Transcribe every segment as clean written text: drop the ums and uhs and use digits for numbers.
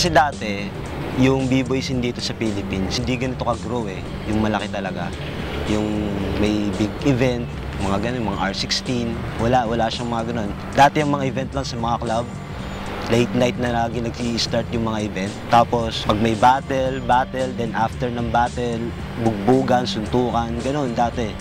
Kasi dati, yung b-boy scene dito sa Philippines, hindi ganito ka-grow eh. Yung malaki talaga. Yung may big event, mga ganun, mga R16. Wala siyang mga ganun. Dati yung mga event lang sa mga club, late night na lagi nag-i-start yung mga event. Tapos, pag may battle, then after ng battle, bugbugan, suntukan, ganun dati.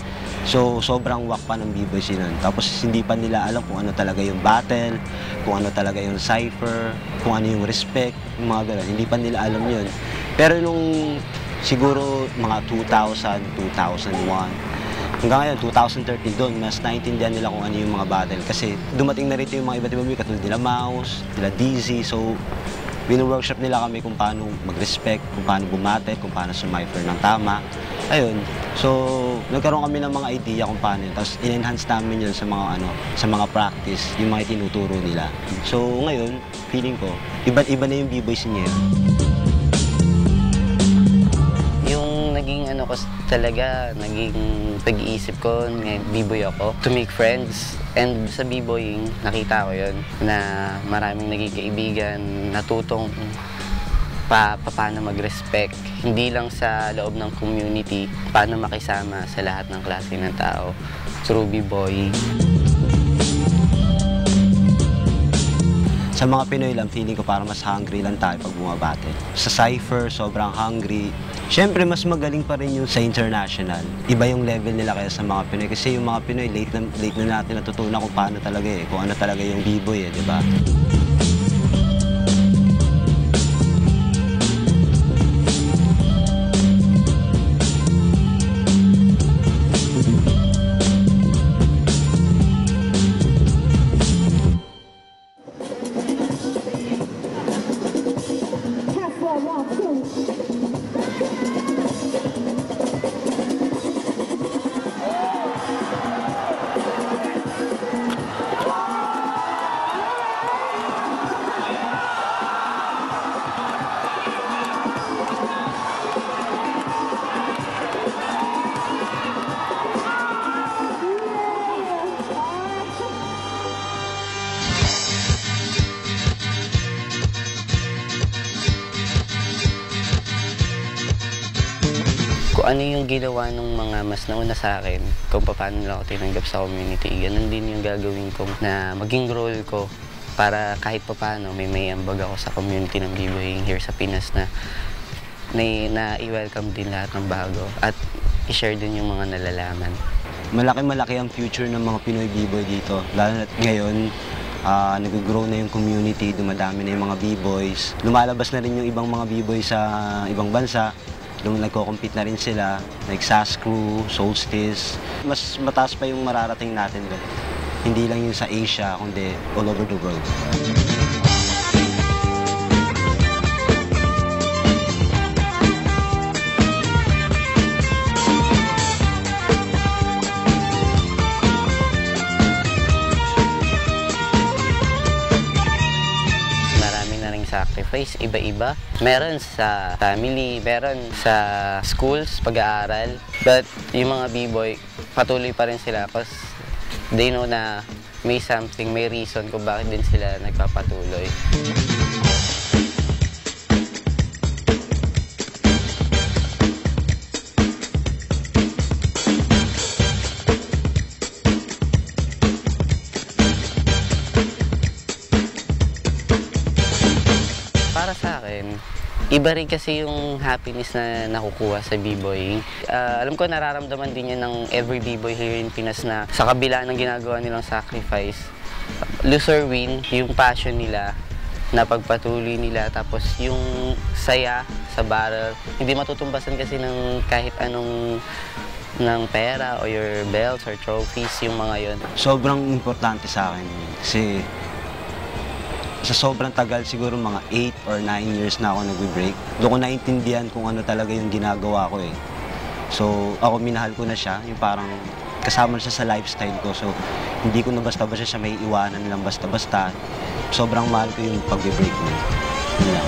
So, sobrang wak pa ng b-boy scene nun. Tapos, hindi pa nila alam kung ano talaga yung battle, kung ano talaga yung cypher, kung ano yung respect, yung mga ganun. Hindi pa nila alam yun. Pero nung siguro mga 2000, 2001, hanggang ngayon, 2013 doon, mas naintindihan nila kung ano yung mga battle. Kasi dumating na rito yung mga iba't ibang music, katulad nila Mouse, nila Dizzy. So, wino-workshop nila kami kung paano mag-respect, kung paano bumate, kung paano sumifer ng tama. Ayun. So, nagkaroon kami ng mga idea kung paano yun. Tapos, in-enhance namin yun sa mga, sa mga practice, yung mga tinuturo nila. So, ngayon, feeling ko, iba na yung b-boy scene ngayon. Naging ko talaga, naging pag-iisip ko, b-boy ako, to make friends. And sa b-boying, nakita ko yun, na maraming naging kaibigan, natutong paano mag-respect. Hindi lang sa loob ng community, paano makisama sa lahat ng klase ng tao through b-boying. Sa mga Pinoy lang, feeling ko parang mas hungry lang tayo pag bumabate. Sa cypher, sobrang hungry. Siyempre, mas magaling pa rin yung sa international. Iba yung level nila kaya sa mga Pinoy. Kasi yung mga Pinoy, late na natin natutunan kung paano talaga eh. Kung ano talaga yung b-boy di ba? Kung ano yung ginawa ng mga mas nauna sa akin, kung paano nila ako tinanggap sa community, ganun din yung gagawin ko na maging role ko para kahit paano may ambag ako sa community ng b-boying here sa Pinas na i-welcome din lahat ng bago at i-share din yung mga nalalaman. Malaki ang future ng mga Pinoy b-boy dito. Lalo na ngayon, nag-grow na yung community, dumadami na yung mga b-boys. Lumalabas na rin yung ibang mga b-boys sa ibang bansa. Nagko-compete na rin sila, like SAS Crew, Solstice. Mas mataas pa yung mararating natin doon. Hindi lang yung sa Asia, kundi all over the world. Sacrifice, iba-iba. Meron sa family, meron sa schools, pag-aaral. But yung mga b-boy, patuloy pa rin sila kasi they know na may something, may reason kung bakit din sila nagpapatuloy. Para sa akin, iba rin kasi yung happiness na nakukuha sa b-boying. Alam ko nararamdaman din yan ng every b-boy here in Pinas na sa kabila ng ginagawa nilang sacrifice, lose or win, yung passion nila, na pagpatuloy nila, tapos yung saya sa battle, hindi matutumbasan kasi ng kahit anong ng pera o your belts or trophies, yung mga yon. Sobrang importante sa akin kasi sa sobrang tagal, siguro mga 8 or 9 years na ako nag-break. Doon ko naintindihan kung ano talaga yung ginagawa ko eh. So, ako minahal ko na siya, yung parang kasama siya sa lifestyle ko. So, hindi ko na basta-basta siya may iwanan lang basta-basta. Sobrang mahal ko yung pag-break mo. Yun lang.